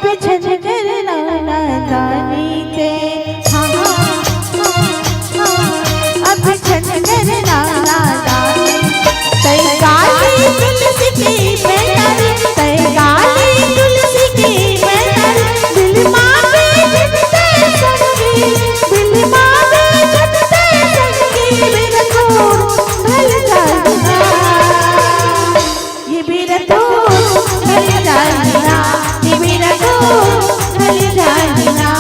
अब छन करना नादानी ते, हाँ अब छन करना नादानी। तय गाली तुलसी की बैनारी, तय गाली तुलसी की बैनारी। दिल मांगे झटते संगी, दिल मांगे झटते संगी। मेरा छोड़ ढल जाएगा, ये मेरा छोड़ ढल जाएगा, ये मेरा छोड़ ढल जाएगा।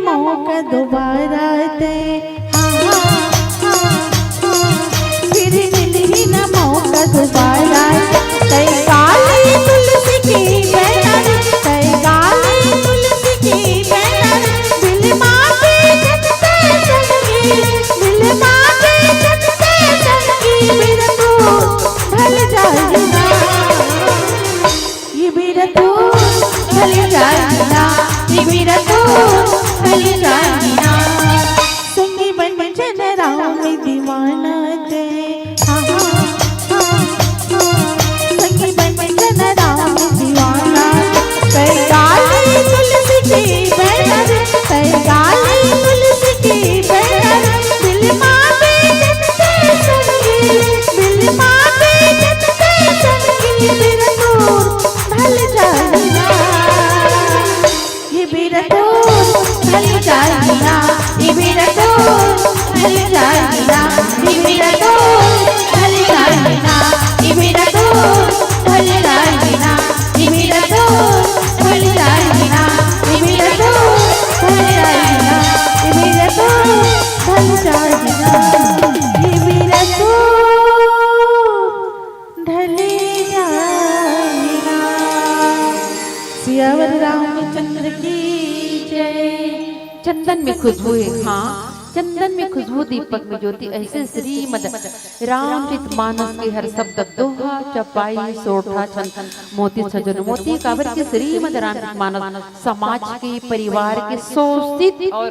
मौका दोबारा दे, फिर मिली न मौका दोबारा। तय गाली तुलसी की बैनारी, तय गाली तुलसी की बैनारी। दिल मांगे झटते संगी, दिल मांगे झटते संगी। मेरा तो ढल जाएगा, ये मेरा तो ढल जाएगा, ये मेरा तो ढल जाएगा। संगी बन जन राम में दीवाना दे, संगी बन जन राम में दीवाना। तय गाली तुलसी की बैनारी, तय गाली तुलसी की बैनारी। दिल मांगे झटते संगी, दिल मांगे झटते संगी। मेरा छोड़ ढल जाएगा, ये मेरा छोड़ ढल जाएगा, ये मेरा छोड़ ढल जाएगा, ये मेरा छोड़ ढल जाएगा, ये मेरा छोड़ ढल जाएगा, ये मेरा छोड़ ढल जाएगा, ये मेरा छोड़ ढल जाएगा, ये मेरा छोड़ ढल जाएगा, ये मेरा छोड़ ढल जाएगा। सियावर रामचंद्र की जय। चंदन में खुशबू है, हाँ चंदन में खुशबू दीपक में ज्योति। ऐसे श्रीमद रामचरितमानस के हर शब्द दोहा चपाई सोठा छंद मोती सजन मोती काबर के श्रीमद रामचरितमानस समाज के परिवार के शोषित और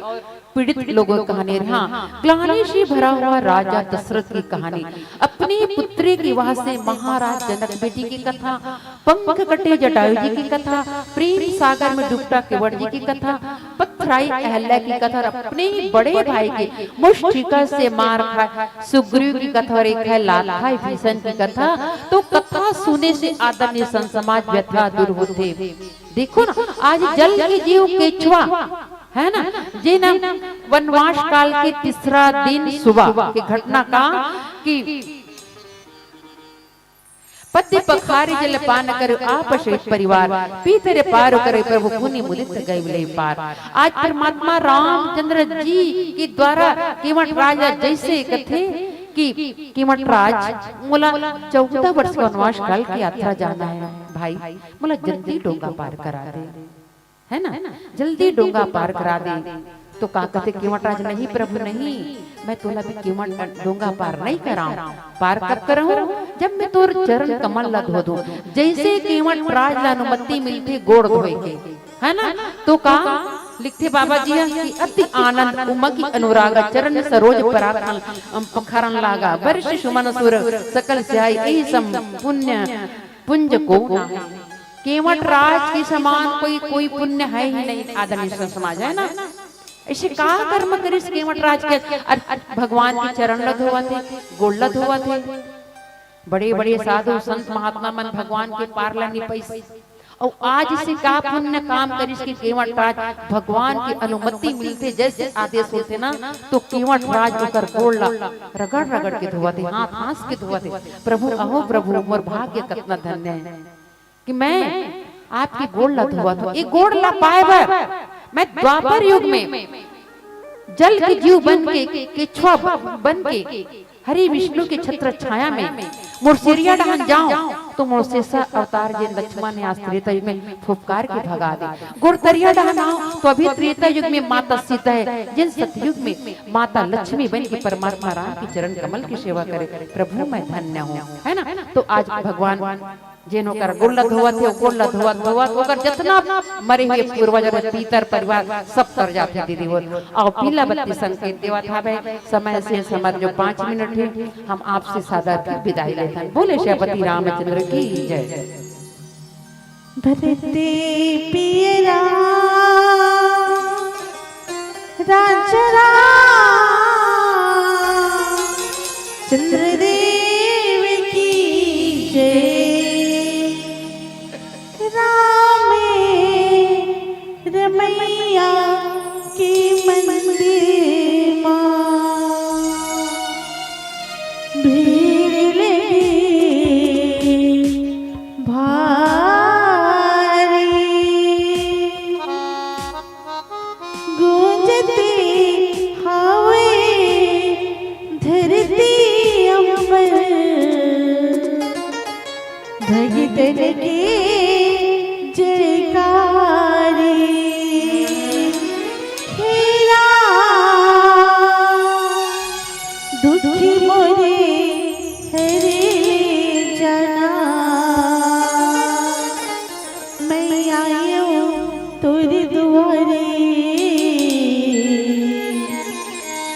पीड़ित लोगों की कहानी है। हाँ, ग्लानि से भरा हुआ राजा दशरथ की कहानी, अपनी पुत्री की विवाह से महाराज जनक बेटी की कथा, पंख कटे जटायु जी की कथा, प्रेम सागर में डूबता केवट जी की कथा, पथराई अहल्या की कथा, अपने बड़े भाई के मुष्टिका से मार खाए सुग्रीव की कथा और एक है लाखाई भीषण की कथा। तो कथा सुने से आदरणीय संत समाज व्यथा दूर होते। देखो ना, आज जल के जीव केचुआ है ना, जे ना वनवास काल के तीसरा दिन सुबह की घटना का कि पति पखारी जल पान कर आपस परिवार पीतरे पार करे प्रभु पुनि मुदित गए पार। आज परमात्मा रामचंद्र जी के द्वारा केवट राजा जैसे कथे कि केवट राज मोला 14 वर्ष का वनवास काल की यात्रा जाना है भाई, मोला जल्दी डोंगा पार करा दे, है ना, जल्दी डोंगा पार करा दे। तो का कहते केवटराज नहीं प्रभु नहीं, मैं तोला भी केवट डोंगा पार नहीं कराऊं। पार कब करहूं, जब मैं तोर चरण कमल ला धो दूं। जैसे केवटराज ला अनुमति मिलती गोड़ धोए के, है ना। तो का लिखते बाबा जी कि अति आनंद उमकी अनुराग चरण सरोज पराखन पखारन लागा वर्ष सुमन सुर सकल सिहाई ई सम पुण्य पुंज को केवट राज के समान कोई पुण्य है ही नहीं। आदरणीय समाज है ना, ऐसे का कर्म करिस केवट राज के भगवान के चरण ल धोवा थे, गोड़ ल धोवा थे, बड़े बड़े साधु संत महात्मा मन भगवान के पारला नहीं पैसे और आज इसे का पुण्य काम करिस के केवट राज भगवान की अनुमति मिलते जैसे आदेश होते ना तो केवट राज होकर गोड़ रगड़ रगड़ के धोवा थे, हाथ हाथ के धोवा थे, प्रभु अहो प्रभु मोर भाग्य कितना धन्य है कि मैं आपकी गोड़ ला धोवा था। एक गोड़ ला पाए बर मैं द्वापर युग में जल के जीव बन के केछुआ बन के हरि विष्णु के छत्र छाया में मुर्सिरिया डहन जाऊं तो मुर्सेसा अवतार जे लक्ष्मण ने आज त्रेता युग में फुफकार के भगा दे। गुरतरिया डहन आओ तो अभी त्रेता युग में माता सीता है, जिन सतयुग में माता लक्ष्मी बन के परमात्मा राम के चरण कमल की सेवा करे। प्रभु मैं धन्य हूँ, है ना। तो आज भगवान जिन कर गोल्ला धोवत है, गोल्ला धोवत धोवत होकर जितना मरे हुए पूर्वज और पीतर परिवार सब तर जाते दीदी हो और पीला बत्ती संकेत देवा था। समय से हमारे जो 5 मिनट है हम आपसे सादा की विदाई लेते हैं। बोले श्रीपति रामचंद्र की जय। धरती पियरा राजरा चंद्रदेव की जय। रमैया की मंदिर माँ भीड़ लगी भारी गूंजती हवे धरती अंबर भगतन की जयकारी। दुखी मोरे हरे जाना मैं आई हूँ तेरे दुआरे।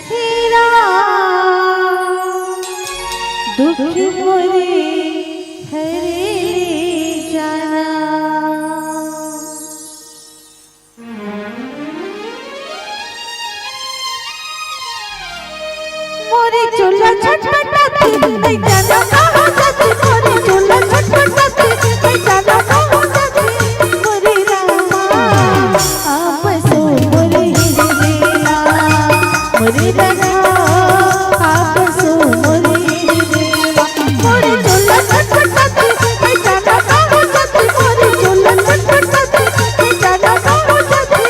हेरा दुखी मोरे हरे जाना। मोरी चूल्हा छटपटाती नहीं जाना कहाँ जाती। मोरी चूल्हा छटपटाती नहीं जाना कहाँ जाती। मोरी रामा आप सो मोरी हिरदेला। मोरी रामा आप सो मोरी हिरदेला। मोरी चूल्हा छटपटाती नहीं जाना कहाँ जाती। मोरी चूल्हा छटपटाती नहीं जाना कहाँ जाती।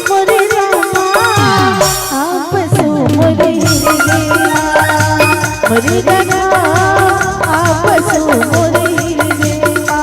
मोरी रामा आप सो मोरी हिरदेला। मोरी रामा आप सो मोरी हिरदेला।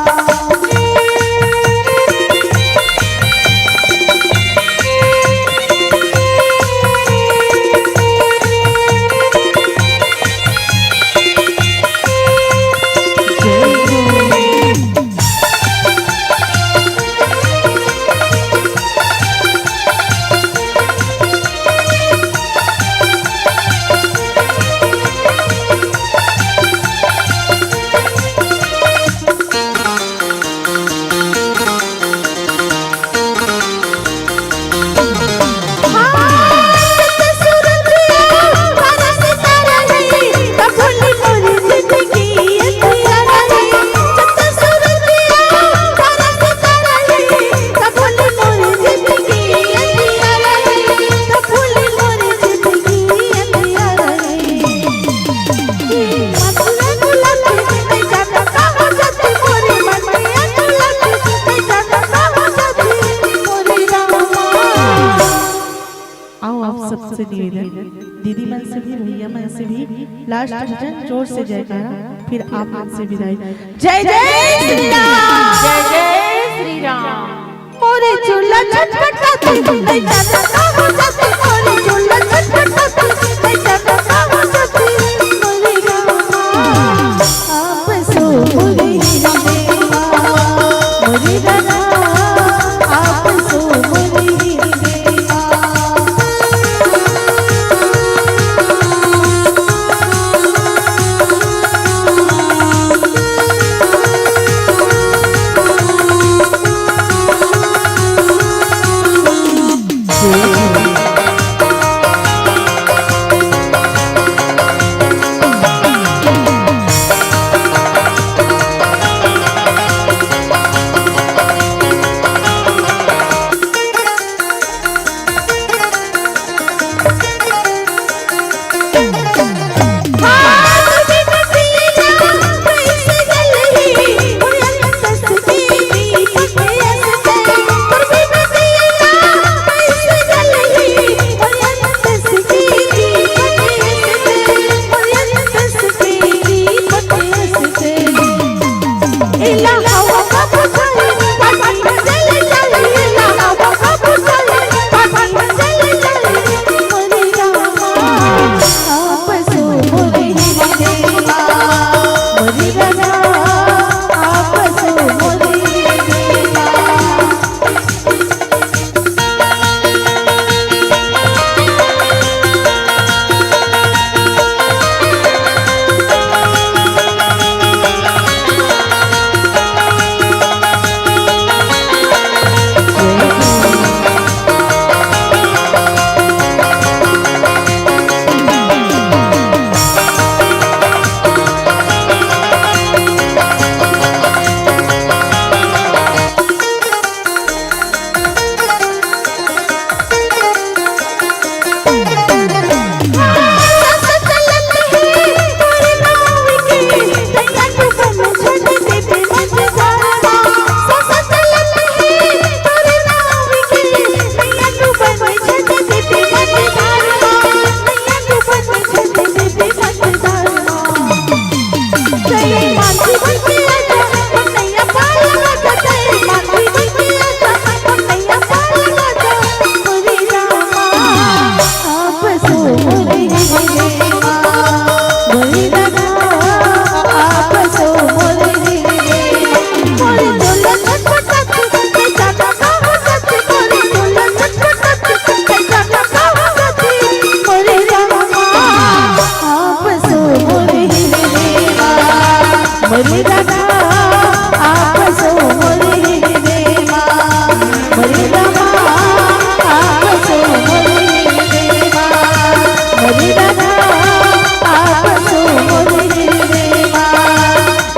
सबसे निवेदन दीदी मन से भी भैया मन से भी लास्ट भजन जोर से जयकारा, फिर आप मन से विदाई। जय जय श्री राम, जय जय श्री राम। मोरे चूल्हा छटपटाती नहीं जाना कहाँ जाती। मोरे चूल्हा छटपटाती नहीं जाना कहाँ जाती। मोरे रामा आप सो मोरे हिरदेला। मोरे रामा आप सो मोरे हिरदेला।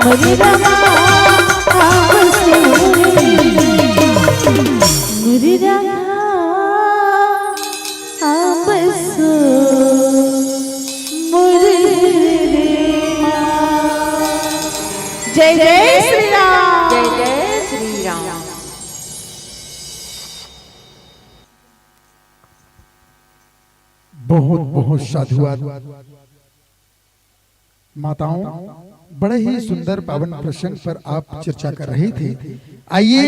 मेरी रमा आपसे मेरी रमा आपसे मुझे जय जय श्री राम। जय जय श्री राम। बहुत बहुत साधुवाद। माताओं, बड़े ही सुंदर पावन प्रसंग पर आप चर्चा कर रहे थे। आइए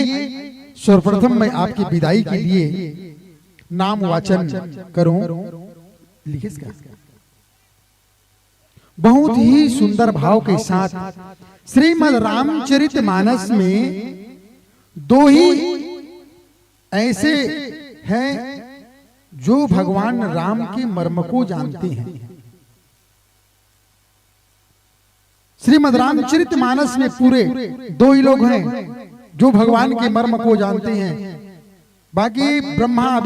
सर्वप्रथम मैं आपकी विदाई के लिए नाम वाचन करूं। लिखे इसका। बहुत ही सुंदर भाव के साथ श्रीमद् रामचरितमानस में दो ही ऐसे हैं जो भगवान राम के मर्म को जानते हैं। श्रीमद् रामचरितमानस में पूरे दो ही लोग हैं जो भगवान के मर्म को जानते हैं। बाकी ब्रह्मा